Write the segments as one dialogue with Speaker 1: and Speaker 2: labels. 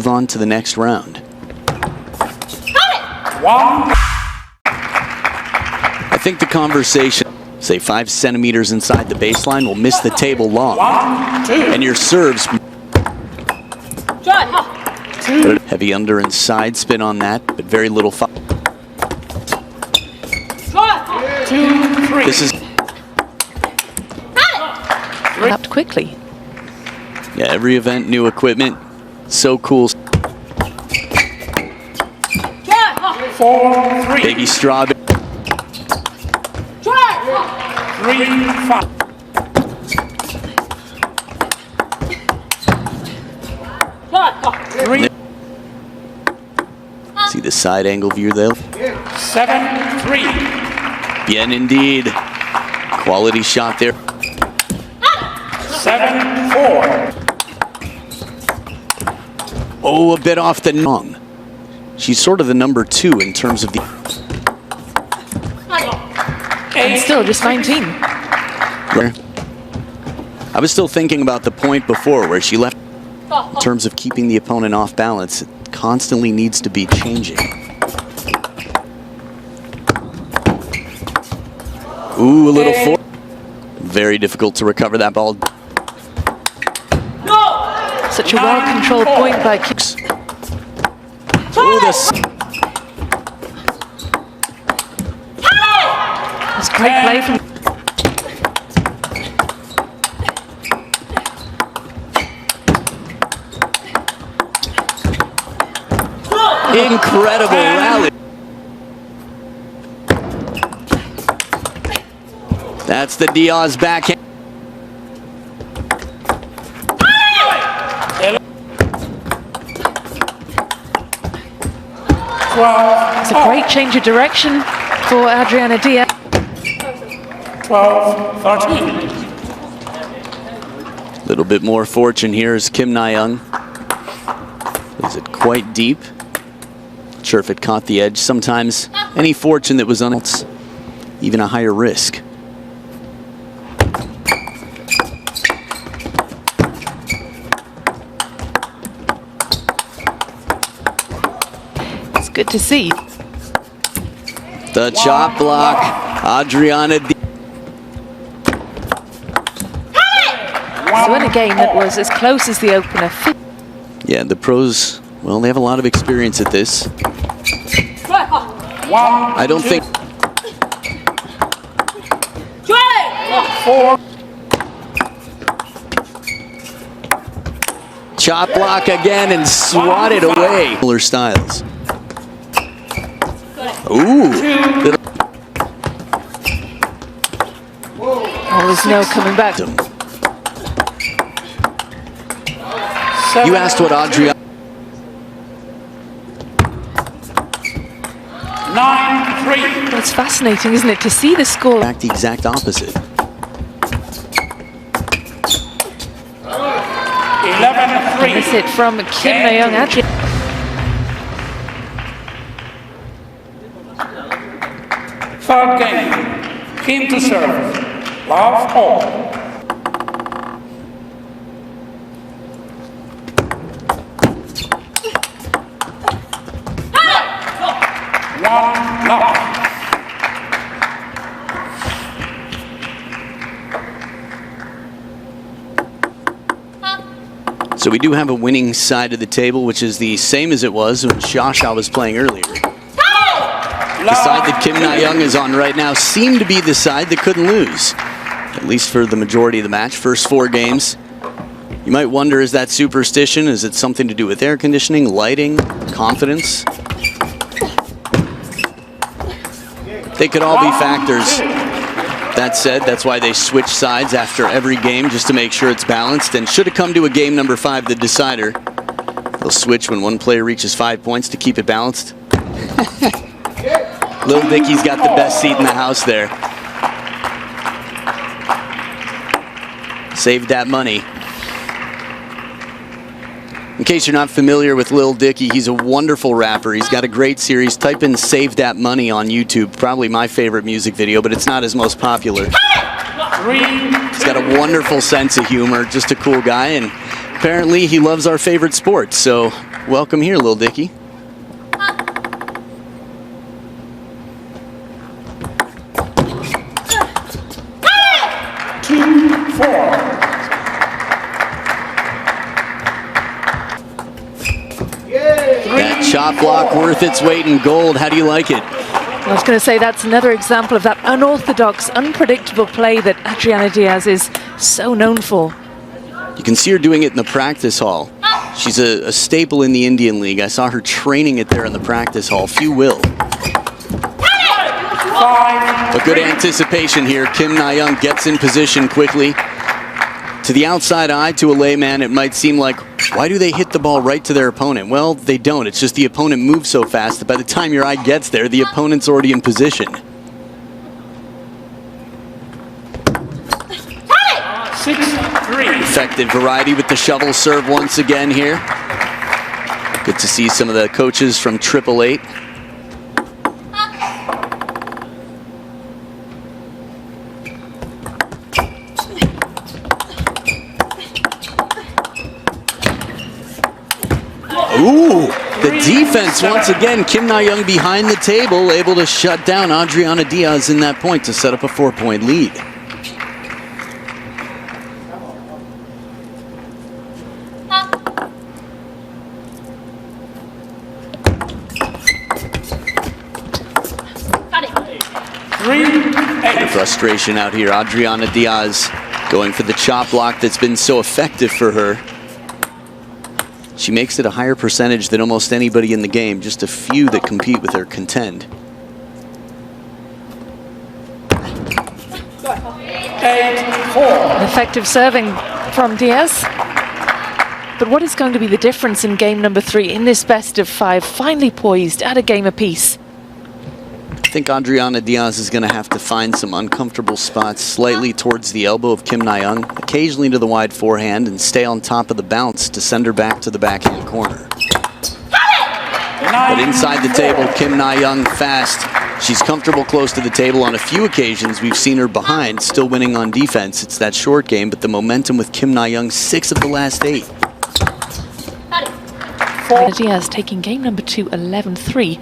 Speaker 1: Move on to the next round. I think the conversation, say 5 centimeters inside the baseline, will miss the table long. And your serves. Heavy under and side spin on that, but very little. This is
Speaker 2: Up quickly.
Speaker 1: Yeah, every event, new equipment, so cool.
Speaker 3: 4-3.
Speaker 1: Baby strawberry.
Speaker 3: 3-5.
Speaker 1: See the side angle view there.
Speaker 3: 7-3.
Speaker 1: Bien indeed. Quality shot there.
Speaker 3: 7-4.
Speaker 1: Oh, a bit off the wrong. She's sort of the number 2 in terms of the.
Speaker 2: And still just 19.
Speaker 1: I was still thinking about the point before where she left. In terms of keeping the opponent off balance, it constantly needs to be changing. Ooh, a little four. Very difficult to recover that ball.
Speaker 2: Such a well-controlled point by Kicks.
Speaker 1: Ooh, this.
Speaker 2: That's great play from.
Speaker 1: Incredible rally. That's the Diaz backhand.
Speaker 2: It's a great change of direction for Adriana Diaz.
Speaker 3: 12-13.
Speaker 1: A little bit more fortune here is Kim Nayeong. Is it quite deep? Not sure if it caught the edge. Sometimes any fortune that was on it's even a higher risk.
Speaker 2: It's good to see.
Speaker 1: The chop block, Adriana Diaz.
Speaker 2: So in a game that was as close as the opener.
Speaker 1: Yeah, the pros, well, they have a lot of experience at this. I don't think.
Speaker 3: 4.
Speaker 1: Chop block again and swat it away. Similar styles. Ooh.
Speaker 2: Oh, there's no coming back.
Speaker 1: You asked what Adriana.
Speaker 3: 9-3.
Speaker 2: It's fascinating, isn't it, to see the score.
Speaker 1: Back the exact opposite.
Speaker 3: 11-3.
Speaker 2: That's it from Kim Nayeong.
Speaker 3: Third game. Kim to serve. Love all.
Speaker 1: So we do have a winning side of the table, which is the same as it was when Shasha was playing earlier. The side that Kim Nayeong is on right now seemed to be the side that couldn't lose, at least for the majority of the match. First 4 games. You might wonder, is that superstition? Is it something to do with air conditioning, lighting, confidence? They could all be factors. That said, that's why they switch sides after every game, just to make sure it's balanced. And should it come to a game number 5, the decider, they'll switch when one player reaches 5 points to keep it balanced. Lil Dicky's got the best seat in the house there. Saved that money. In case you're not familiar with Lil Dicky, he's a wonderful rapper. He's got a great series. Type in Save That Money on YouTube. Probably my favorite music video, but it's not his most popular. He's got a wonderful sense of humor, just a cool guy, and apparently he loves our favorite sport. So welcome here, Lil Dicky. That chop block worth its weight in gold. How do you like it?
Speaker 2: I was going to say that's another example of that unorthodox, unpredictable play that Adriana Diaz is so known for.
Speaker 1: You can see her doing it in the practice hall. She's a staple in the Indian League. I saw her training it there in the practice hall. Few will. But good anticipation here. Kim Nayeong gets in position quickly. To the outside eye, to a layman, it might seem like, why do they hit the ball right to their opponent? Well, they don't. It's just the opponent moves so fast that by the time your eye gets there, the opponent's already in position.
Speaker 3: 6-3.
Speaker 1: Effective variety with the shovel serve once again here. Good to see some of the coaches from 888. Ooh, the defense once again. Kim Nayeong behind the table, able to shut down Adriana Diaz in that point to set up a 4-point lead. The frustration out here. Adriana Diaz going for the chop block that's been so effective for her. She makes it a higher percentage than almost anybody in the game. Just a few that compete with her contend.
Speaker 3: 8-4.
Speaker 2: Effective serving from Diaz. But what is going to be the difference in game number 3 in this best of 5, finally poised at a game apiece?
Speaker 1: I think Adriana Diaz is going to have to find some uncomfortable spots slightly towards the elbow of Kim Nayeong, occasionally to the wide forehand, and stay on top of the bounce to send her back to the backhand corner. But inside the table, Kim Nayeong fast. She's comfortable close to the table. On a few occasions, we've seen her behind, still winning on defense. It's that short game, but the momentum with Kim Nayeong, 6 of the last 8.
Speaker 2: Diaz taking game number 2, 11-3.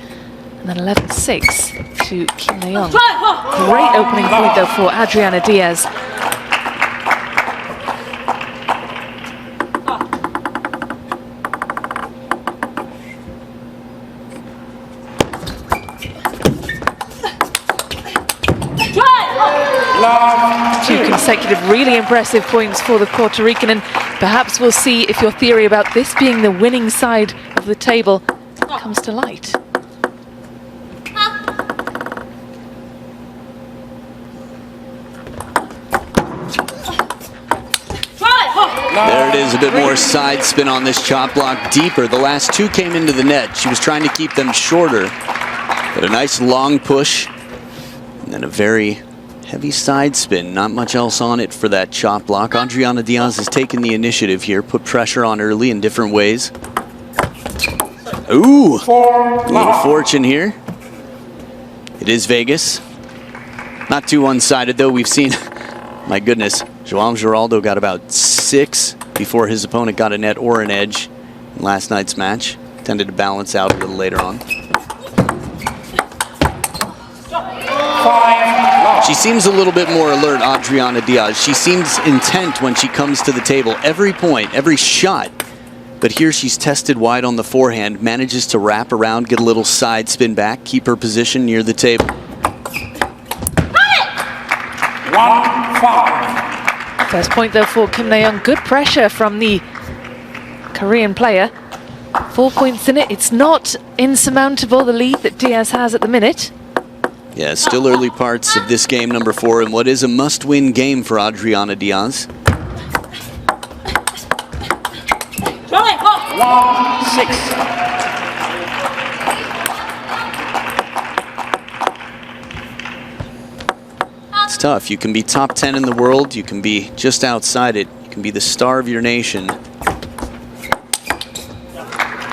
Speaker 2: And then 11-6 to Kim Nayeong. Great opening point, though, for Adriana Diaz. Two consecutive really impressive points for the Puerto Rican, and perhaps we'll see if your theory about this being the winning side of the table comes to light.
Speaker 1: There it is, a bit more side spin on this chop block, deeper. The last 2 came into the net. She was trying to keep them shorter, but a nice long push, and then a very heavy side spin. Not much else on it for that chop block. Adriana Diaz has taken the initiative here, put pressure on early in different ways. Ooh, a little fortune here. It is Vegas. Not too one-sided, though. We've seen, my goodness, João Geraldo got about 6 before his opponent got a net or an edge in last night's match. Tended to balance out a little later on.
Speaker 3: 5.
Speaker 1: She seems a little bit more alert, Adriana Diaz. She seems intent when she comes to the table. Every point, every shot. But here she's tested wide on the forehand, manages to wrap around, get a little side spin back, keep her position near the table.
Speaker 3: 1-5.
Speaker 2: First point, though, for Kim Nayeong. Good pressure from the Korean player. 4 points in it. It's not insurmountable, the lead that Diaz has at the minute.
Speaker 1: Yeah, still early parts of this game number 4, and what is a must-win game for Adriana Diaz.
Speaker 3: 1-6.
Speaker 1: It's tough. You can be top 10 in the world. You can be just outside it. You can be the star of your nation.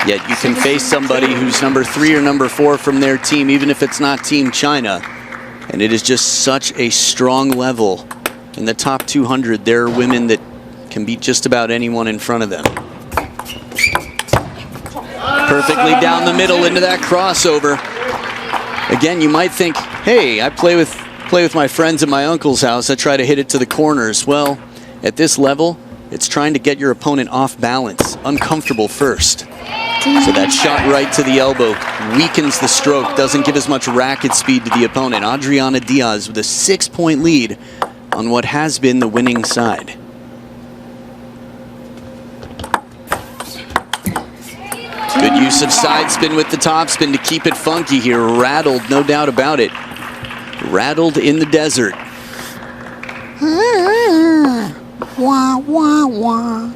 Speaker 1: Yet you can face somebody who's number 3 or number 4 from their team, even if it's not Team China. And it is just such a strong level. In the top 200, there are women that can beat just about anyone in front of them. Perfectly down the middle into that crossover. Again, you might think, hey, I play with my friends at my uncle's house. I try to hit it to the corners. Well, at this level, it's trying to get your opponent off balance, uncomfortable first. So that shot right to the elbow weakens the stroke, doesn't give as much racket speed to the opponent. Adriana Diaz with a 6-point lead on what has been the winning side. Good use of side spin with the topspin to keep it funky here. Rattled, no doubt about it. Rattled in the desert. Wah, wah, wah.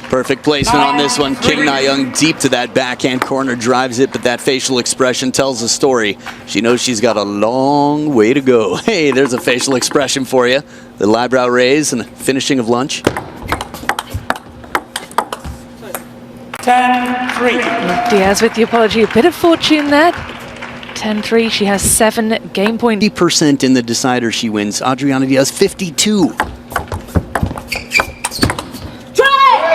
Speaker 1: Perfect placement on this one. Kim Nayeong deep to that backhand corner, drives it, but that facial expression tells a story. She knows she's got a long way to go. Hey, there's a facial expression for you. The eyebrow raise and the finishing of lunch.
Speaker 3: 10-3.
Speaker 2: Diaz with the apology. A bit of fortune there. 10-3. She has 7 game points.
Speaker 1: 50% in the decider she wins. Adriana Diaz, 52.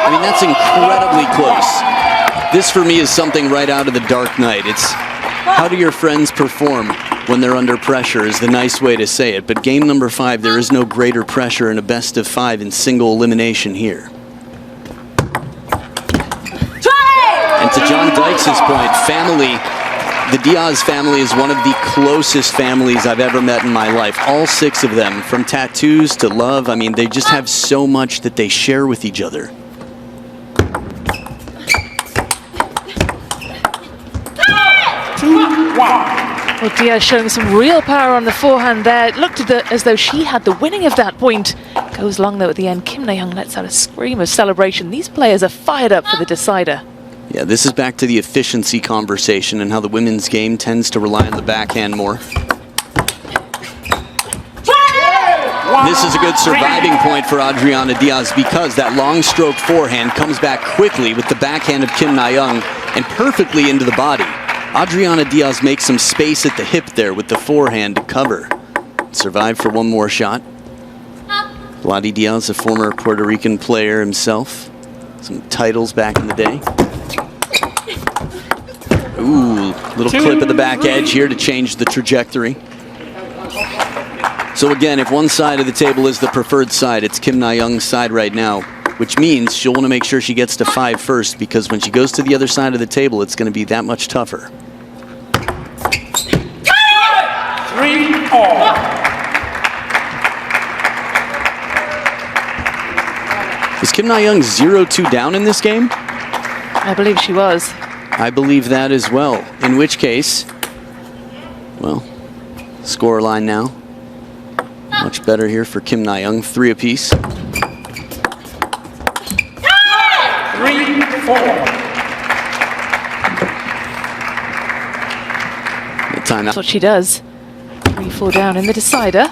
Speaker 1: I mean, that's incredibly close. This, for me, is something right out of The Dark Knight. It's how do your friends perform when they're under pressure is the nice way to say it. But game number 5, there is no greater pressure in a best of 5 in single elimination here. And to John Dykes' point, family, the Diaz family is one of the closest families I've ever met in my life. All 6 of them, from tattoos to love. I mean, they just have so much that they share with each other.
Speaker 2: Well, Diaz showing some real power on the forehand there. It looked as though she had the winning of that point. Goes long though at the end. Kim Nayeong lets out a scream of celebration. These players are fired up for the decider.
Speaker 1: Yeah, this is back to the efficiency conversation and how the women's game tends to rely on the backhand more. This is a good surviving point for Adriana Diaz because that long stroke forehand comes back quickly with the backhand of Kim Nayeong and perfectly into the body. Adriana Diaz makes some space at the hip there with the forehand to cover. Survive for one more shot. Vladi Diaz, a former Puerto Rican player himself. Some titles back in the day. Ooh, little clip of the back edge here to change the trajectory. So again, if one side of the table is the preferred side, it's Kim Nayeong's side right now, which means she'll want to make sure she gets to 5 first, because when she goes to the other side of the table, it's going to be that much tougher.
Speaker 3: 3-all.
Speaker 1: Was Kim Nayeong 0-2 down in this game?
Speaker 2: I believe she was.
Speaker 1: I believe that as well. In which case, well, score line now. Much better here for Kim Nayeong, 3 apiece.
Speaker 3: 3-4.
Speaker 1: The timeout.
Speaker 2: That's what she does. 3-4 down in the decider.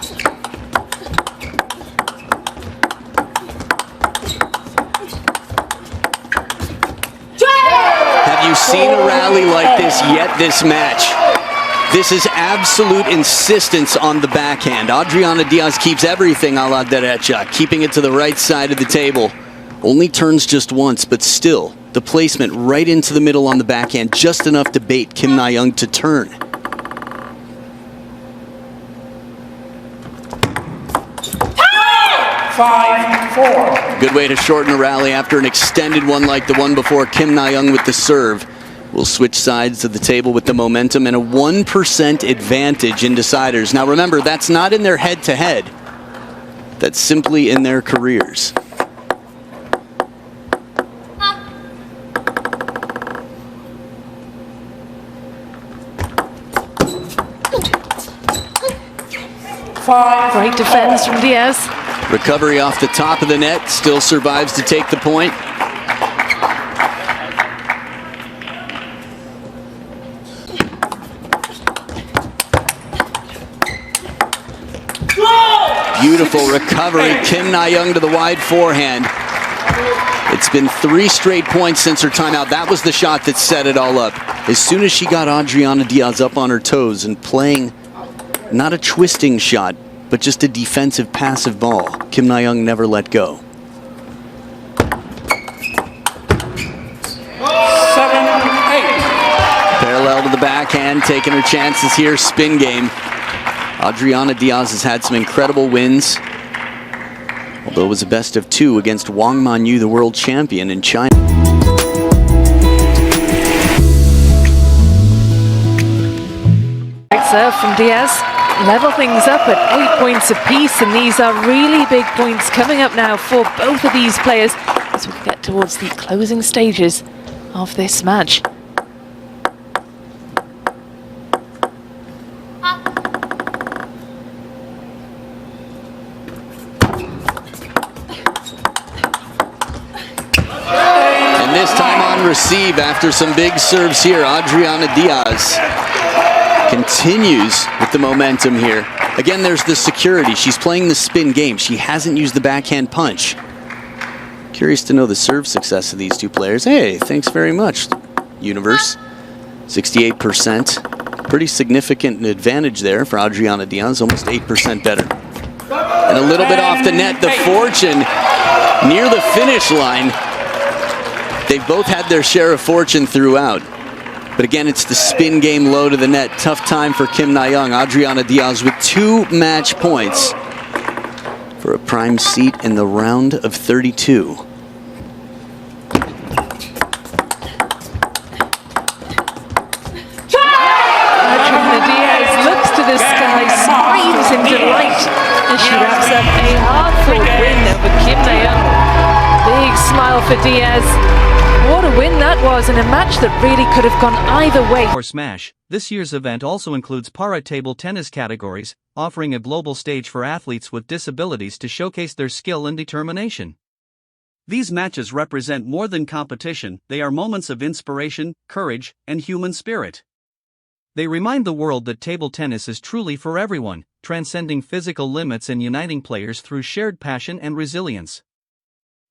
Speaker 1: Have you seen a rally like this yet this match? This is absolute insistence on the backhand. Adriana Diaz keeps everything a la derecha, keeping it to the right side of the table. Only turns just once, but still, the placement right into the middle on the backhand, just enough to bait Kim Nayeong to turn. Good way to shorten a rally after an extended one like the one before. Kim Nayeong with the serve. We'll switch sides of the table with the momentum and a 1% advantage in deciders. Now remember, that's not in their head-to-head. That's simply in their careers.
Speaker 2: Great defense from Diaz.
Speaker 1: Recovery off the top of the net, still survives to take the point. Beautiful recovery, Kim Nayeong to the wide forehand. It's been 3 straight points since her timeout. That was the shot that set it all up. As soon as she got Adriana Diaz up on her toes and playing not a twisting shot, but just a defensive passive ball. Kim Nayeong never let go.
Speaker 3: 7-8.
Speaker 1: Parallel to the backhand, taking her chances here, spin game. Adriana Diaz has had some incredible wins, although it was a best of 2 against Wang Manyu, the world champion in China.
Speaker 2: Great serve from Diaz. Level things up at 8 points apiece, and these are really big points coming up now for both of these players as we get towards the closing stages of this match.
Speaker 1: And this time on receive after some big serves here, Adriana Diaz continues with the momentum here. Again, there's the security. She's playing the spin game. She hasn't used the backhand punch. Curious to know the serve success of these two players. Hey, thanks very much, Universe. 68%. Pretty significant advantage there for Adriana Diaz, almost 8% better. And a little bit off the net, the fortune near the finish line. They've both had their share of fortune throughout. But again, it's the spin game low to the net. Tough time for Kim Nayeong. Adriana Diaz with 2 match points for a prime seat in the round of 32.
Speaker 2: Adriana Diaz looks to the sky, screams in delight as she wraps up a hard-fought win over Kim Nayeong. Big smile for Diaz. What a win that was in a match that really could have gone either way.
Speaker 4: For Smash, this year's event also includes para table tennis categories, offering a global stage for athletes with disabilities to showcase their skill and determination. These matches represent more than competition, they are moments of inspiration, courage, and human spirit. They remind the world that table tennis is truly for everyone, transcending physical limits and uniting players through shared passion and resilience.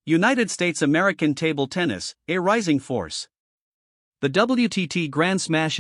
Speaker 4: United States American Table Tennis, a rising force. The WTT Grand Smash